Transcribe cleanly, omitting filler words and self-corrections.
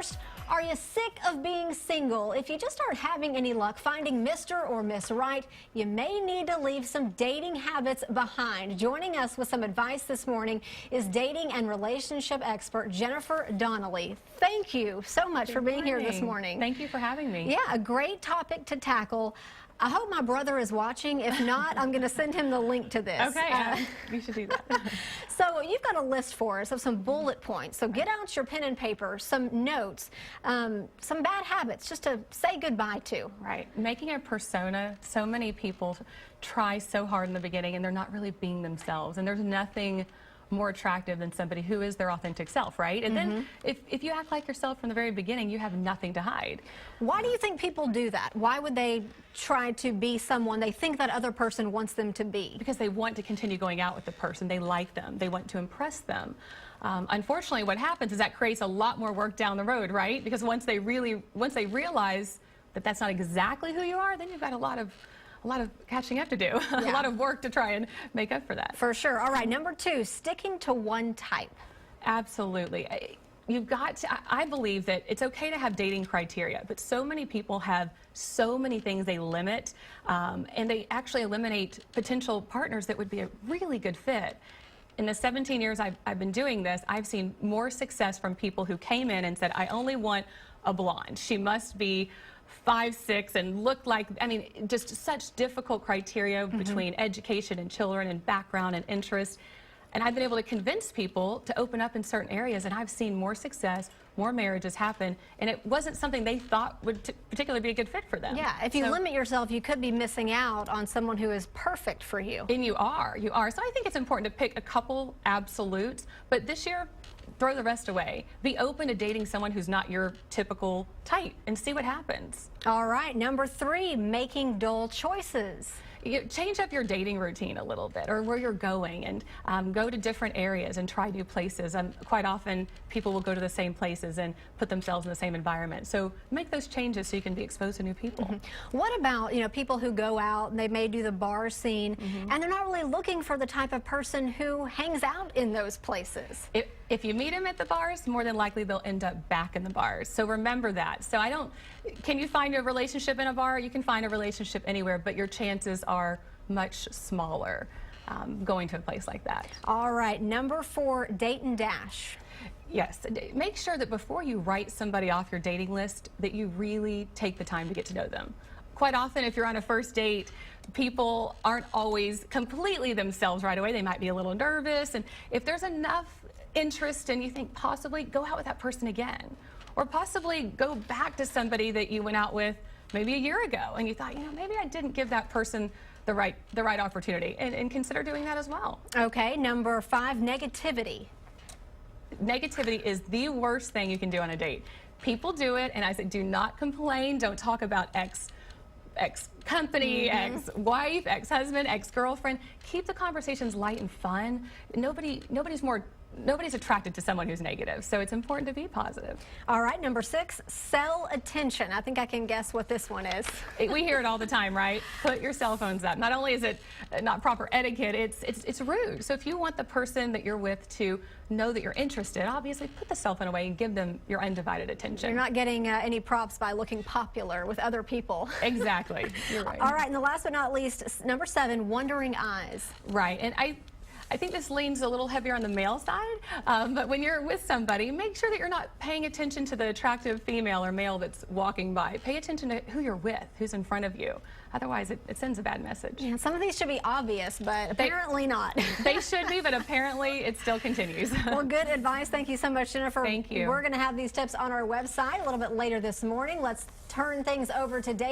First, are you sick of being single? If you just aren't having any luck finding Mr. or Miss Right, you may need to leave some dating habits behind. Joining us with some advice this morning is dating and relationship expert Jennifer Donnelly. Thank you so much for being here this morning. Thank you for having me. Yeah, a great topic to tackle. I hope my brother is watching. If not, I'm going to send him the link to this. Okay, you should do that. So you've got a list for us of some bullet points. So get out your pen and paper, some notes, some bad habits just to say goodbye to. Right. Making a persona, so many people try so hard in the beginning and they're not really being themselves. And there's nothing more attractive than somebody who is their authentic self, right? And then if you act like yourself from the very beginning, you have nothing to hide. Why do you think people do that? Why would they try to be someone they think that other person wants them to be? Because they want to continue going out with the person. They like them. They want to impress them. Unfortunately, what happens is that creates a lot more work down the road, right? Because once they realize that that's not exactly who you are, then you've got a lot of catching up to do, a lot of work to try and make up for that. For sure. All right, number 2, sticking to one type. Absolutely. You've got to, I believe that it's okay to have dating criteria, but so many people have so many things they limit, and they actually eliminate potential partners that would be a really good fit. In the 17 years I've been doing this, I've seen more success from people who came in and said, I only want a blonde. She must be 5'6" and look like, I mean, just such difficult criteria between education and children and background and interest. And I've been able to convince people to open up in certain areas, and I've seen more success, more marriages happen, and it wasn't something they thought would particularly be a good fit for them. Yeah, if you limit yourself, you could be missing out on someone who is perfect for you. And you are. So I think it's important to pick a couple absolutes, but this year, throw the rest away. Be open to dating someone who's not your typical type and see what happens. All right, number 3, making dull choices. Change up your dating routine a little bit, or where you're going, and go to different areas and try new places. Quite often, people will go to the same places and put themselves in the same environment. So make those changes so you can be exposed to new people. What about, people who go out and they may do the bar scene, and they're not really looking for the type of person who hangs out in those places? If you meet them at the bars, more than likely they'll end up back in the bars. So remember that. So can you find a relationship in a bar? You can find a relationship anywhere, but your chances are much smaller going to a place like that. All right, number 4, date and dash. Yes, make sure that before you write somebody off your dating list that you really take the time to get to know them. Quite often, if you're on a first date, people aren't always completely themselves right away. They might be a little nervous, and if there's enough interest and you think possibly go out with that person again, or possibly go back to somebody that you went out with maybe a year ago and you thought, maybe I didn't give that person the right opportunity, and consider doing that as well. Okay, number 5, negativity. Negativity is the worst thing you can do on a date. People do it, and I say do not complain. Don't talk about ex-company, ex-wife, ex-husband, ex-girlfriend. Keep the conversations light and fun. Nobody's attracted to someone who's negative, so it's important to be positive. All right, number 6, sell attention. I think I can guess what this one is. We hear it all the time, right? Put your cell phones up. Not only is it not proper etiquette, it's rude. So if you want the person that you're with to know that you're interested, obviously put the cell phone away and give them your undivided attention. You're not getting any props by looking popular with other people. Exactly. You're right. All right, and the last but not least, number 7, wandering eyes. Right, and I think this leans a little heavier on the male side, but when you're with somebody, make sure that you're not paying attention to the attractive female or male that's walking by. Pay attention to who you're with, who's in front of you. Otherwise, it sends a bad message. Yeah, some of these should be obvious, but apparently not. They should be, but apparently it still continues. Well, good advice. Thank you so much, Jennifer. Thank you. We're going to have these tips on our website a little bit later this morning. Let's turn things over today.